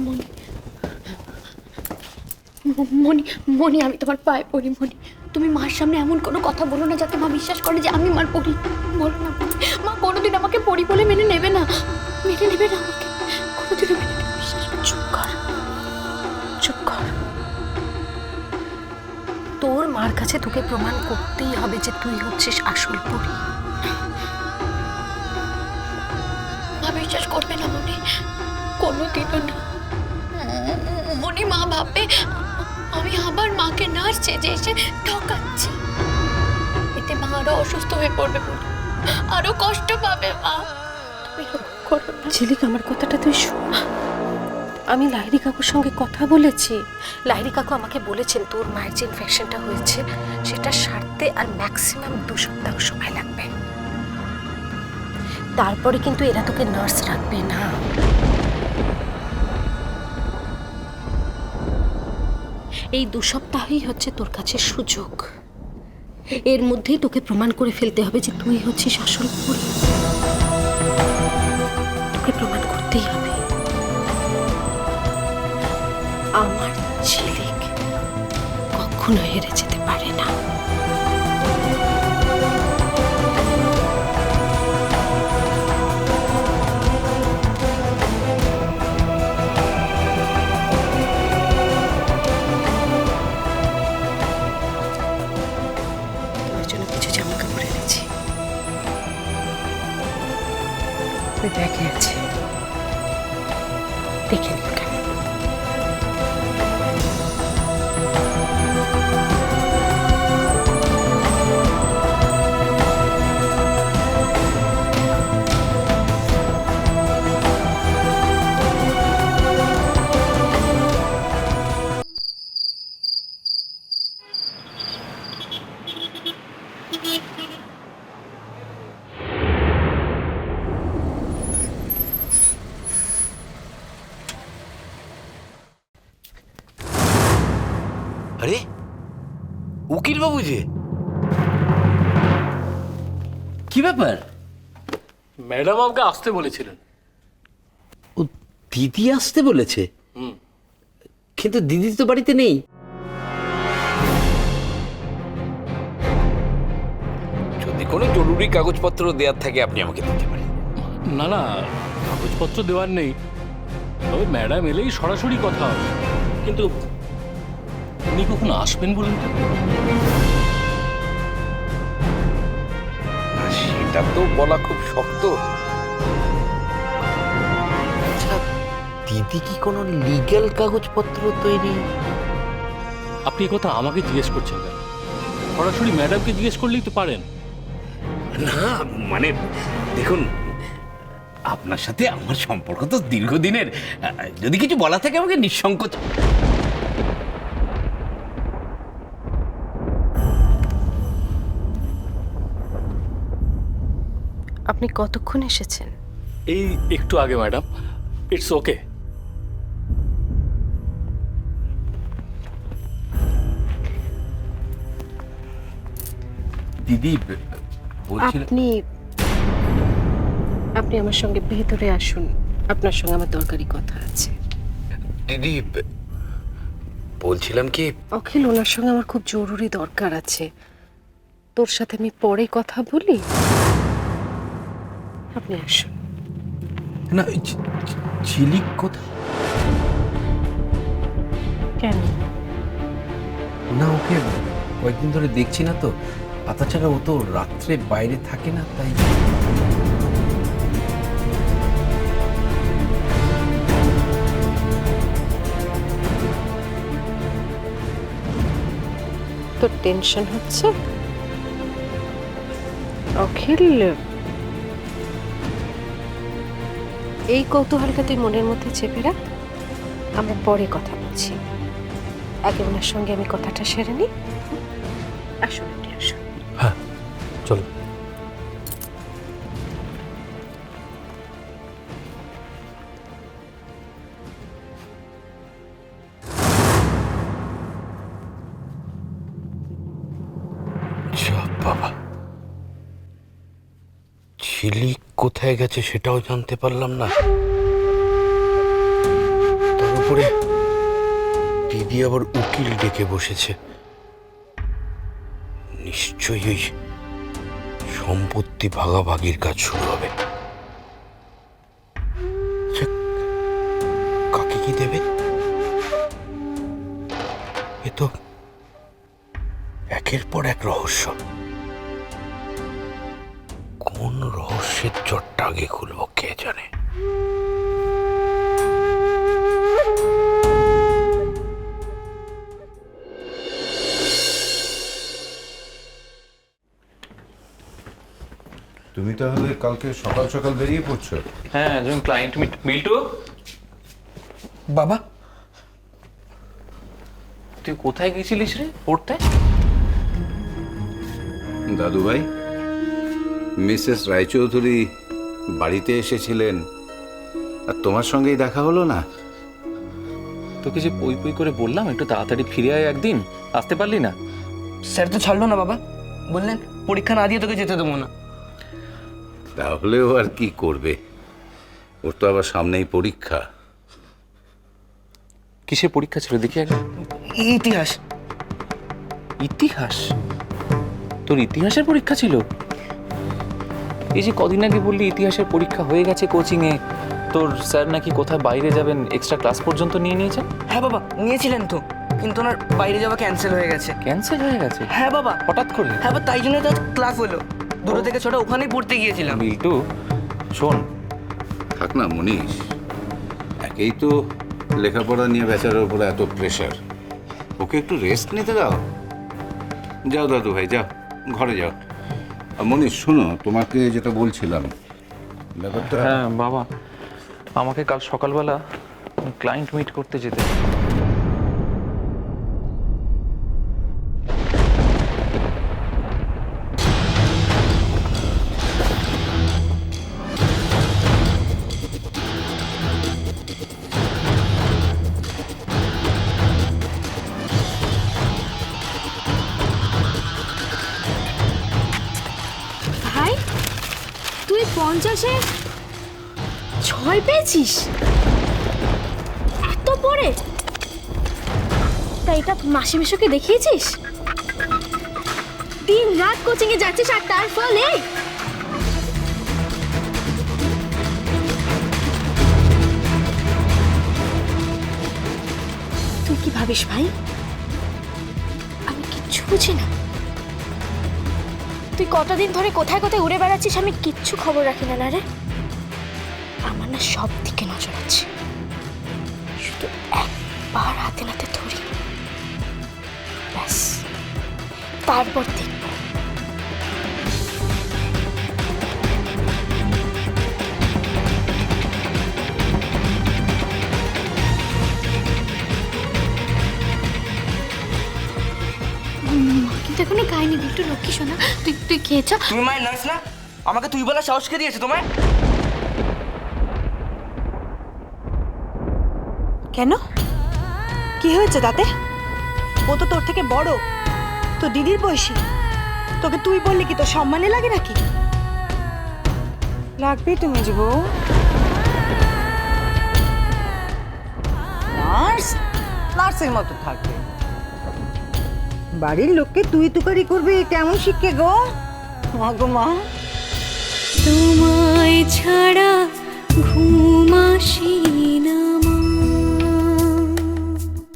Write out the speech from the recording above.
মনি মনি মনি, আমি তোমার পায়ে পড়ি মনি। তুমি মার সামনে এমন কোনো কথা বলো না যাতে মা বিশ্বাস করে যে আমি মার পড়ি। বলো না মনি, মা কোনোদিন আমাকে পড়ি বলে মেনে নেবে না, মেনে নেবে না আমাকে কোনোদিনও মেনে নেবে। বিশ্বাস কর। চুপ কর, চুপ কর। তোর মার কাছে তোকে প্রমাণ করতেই হবে যে তুই হচ্ছিস আসল পরী। মা বিশ্বাস করবে না মনি, কোনোদিনও না মনি। মা ভাববে আমি আবার মাকে নার্স সেজে এসে ঠকাচ্ছি। এতে মা আরো অসুস্থ হয়ে পড়বে, আরো কষ্ট পাবে মা। তুমি করো না ঝিলিক, আমার কথাটা তুই শোন। আমি লাহিড়ী কাকুর সঙ্গে কথা বলেছি। লাহিড়ী কাকু আমাকে বলেছেন তোর মায়ের যে ইনফেকশনটা হয়েছে সেটা সারতে আর ম্যাক্সিমাম 2 সপ্তাহ সময় লাগবে। তারপরে কিন্তু এরা তোকে নার্স রাখবে না। এই 2 সপ্তাহই হচ্ছে তোর কাছে সুযোগ। এর মধ্যেই তোকে প্রমাণ করে ফেলতে হবে যে তুই হচ্ছিস আসল পরী। তোকে প্রমাণ করতেই হবে। আমার ঝিলিক কখনো হেরে যেতে পারে না। তোমার জন্য কিছু জামা কাপড় এনেছি, ওই ব্যাগে আছে, দেখে নিন কেন। আরে উকিল বাবু যে, কি ব্যাপার? ম্যাডাম আমাকে আসতে বলেছিলেন। ও দিদি আসতে বলেছে? কিন্তু দিদি তো বাড়িতে নেই। যদি কোনো জরুরি কাগজপত্র দেওয়ার থাকে আপনি আমাকে দিতে পারেন। না না, কাগজপত্র দেওয়ার নেই, তবে ম্যাডাম এলেই সরাসরি কথা হবে। কিন্তু উনি কখন আসবেন বলুন তো? সেটা তো বলা খুব শক্ত। আচ্ছা, দিদি কি কোনো লিগ্যাল কাগজপত্র তৈরি? আপনি এই কথা আমাকে জিজ্ঞেস করছেন কেন? সরাসরি ম্যাডামকে জিজ্ঞেস করলেই তো পারেন। না মানে দেখুন, আপনার সাথে আমার সম্পর্ক তো দীর্ঘদিনের। যদি কিছু বলা থাকে আমাকে নিঃসংকোচ। আপনি কতক্ষণ এসেছেন? এই একটু আগে ম্যাডাম। It's okay. দিদি বলছিলেন, আপনি আপনি আমার সঙ্গে ভেতরে আসুন, আপনার সঙ্গে আমার দরকারি কথা আছে। দিদি বলছিলাম কি, অখিল, ওনার সঙ্গে আমার খুব জরুরি দরকার আছে। তোর সাথে আমি পরে কথা বলি, আপনি আসুন। না ঝিলিক কোথায়? কেন? না ওকে কয়েকদিন ধরে দেখছি না তো, আর তাছাড়া ও তো রাত্রে বাইরে থাকে না, তাই। তোর টেনশন হচ্ছে অখিল? এই কৌতূহলটা তুই মনের মধ্যে চেপে রাখ, আমরা পরে কথা বলছি। আগে ওনার সঙ্গে আমি কথাটা সেরে নিই। আসুন, আপনি আসুন। হ্যাঁ, চলো। বাবা, ঝিলিক কোথায় গেছে সেটাও জানতে পারলাম না। তবে করে দিদি আবার উকিল ডেকে বসেছে। নিশ্চয়ই ওই সম্পত্তি ভাগাভাগির কাজ শুরু হবে। আচ্ছা, কাকে কি দেবে? এ তো একের পর এক রহস্য। কোন রহস্যের জটটা আগে খুলবো কে জানে। তুমি তাহলে কালকে সকাল সকাল বেরিয়ে পড়ছো? হ্যাঁ, একজন ক্লায়েন্ট মিল্টু, বাবা, তুই কোথায় গেছিলিস রে পড়তে? দাদু ভাই, মিসেস রায়চৌধুরী বাড়িতে এসেছিলেন আর তোমার সঙ্গেই দেখা হলো না। তোকে যে পই পই করে বললাম একটু তাড়াতাড়ি ফিরে আয়, একদিন আসতে পারলি না? স্যার তো ছাড়লো না বাবা, বললেন পরীক্ষা না দিয়ে তোকে যেতে দেবো না। তাহলেও আর কি করবে, ওর তো আবার সামনেই পরীক্ষা। কিসের পরীক্ষা ছিল দেখি একবার। ইতিহাস। ইতিহাস? তোর ইতিহাসের পরীক্ষা ছিল? এই যে কদিন আগে বললি ইতিহাসের পরীক্ষা হয়ে গেছে কোচিংয়ে, তোর স্যার নাকি কোথায় বাইরে যাবেন, এক্সট্রা ক্লাস পর্যন্ত নিয়ে নিয়েছেন? হ্যাঁ বাবা, নিয়েছিলেন তো, কিন্তু ওনার বাইরে যাওয়া ক্যান্সেল হয়ে গেছে। ক্যান্সেল হয়ে গেছে? হ্যাঁ বাবা, হঠাৎ করে? হ্যাঁ বাবা, তাই জন্য তো ক্লাস হলো। দুটো থেকে ছোট ওখানেই পড়তে গিয়েছিলাম। বিল্টু শোন, থাক না মনীষ, একেই তো লেখাপড়া নিয়ে বেচারার উপরে এত প্রেশার, ওকে একটু রেস্ট নিতে দাও। যাও দাদু ভাই, যাও ঘরে যাও। আর মনীষ শোনো, তোমাকে যেটা বলছিলাম ব্যাপারটা। হ্যাঁ বাবা, আমাকে কাল সকালবেলা ক্লায়েন্ট মিট করতে যেতে। ভাই, তুই 50-এ 6 পেয়েছিস? এত পরে? তাই এটা মাসি মিশুকে দেখিয়েছিস? দিন রাত কোচিং এ যাচ্ছিস আর তার ফলে তুই কি ভাবিস ভাই? আমি কিচ্ছু বুঝি না। তুই কতদিন ধরে কোথায় কোথায় উড়ে বেড়াচ্ছিস আমি কিচ্ছু খবর রাখি না রে। আমার না সব দিকে নজর আছে, শুধু একবার হাতে নাতে ধরি, ব্যাস তারপর দেখব। কিন্তু এখনো খাইনি, একটু লক্ষ্মী শোনা। তুই খেয়েছ? তুমি মায়ের নার্স না, আমাকে তুই বলার সাহস কে দিয়েছে তোমায়? কেন, কি হয়েছে তাতে? ও তো তোর থেকে বড়, তো দিদির বয়সী। তোকে তুই বললে কি তোর সম্মানে লাগে নাকি? লাগবেই তুমি যে বউ। নার্স নার্সের মতো থাকবে, বাড়ির লোককে তুই তুকারি করবে, কেমন শিখে গো? মা গো মা, তোমায় ছাড়া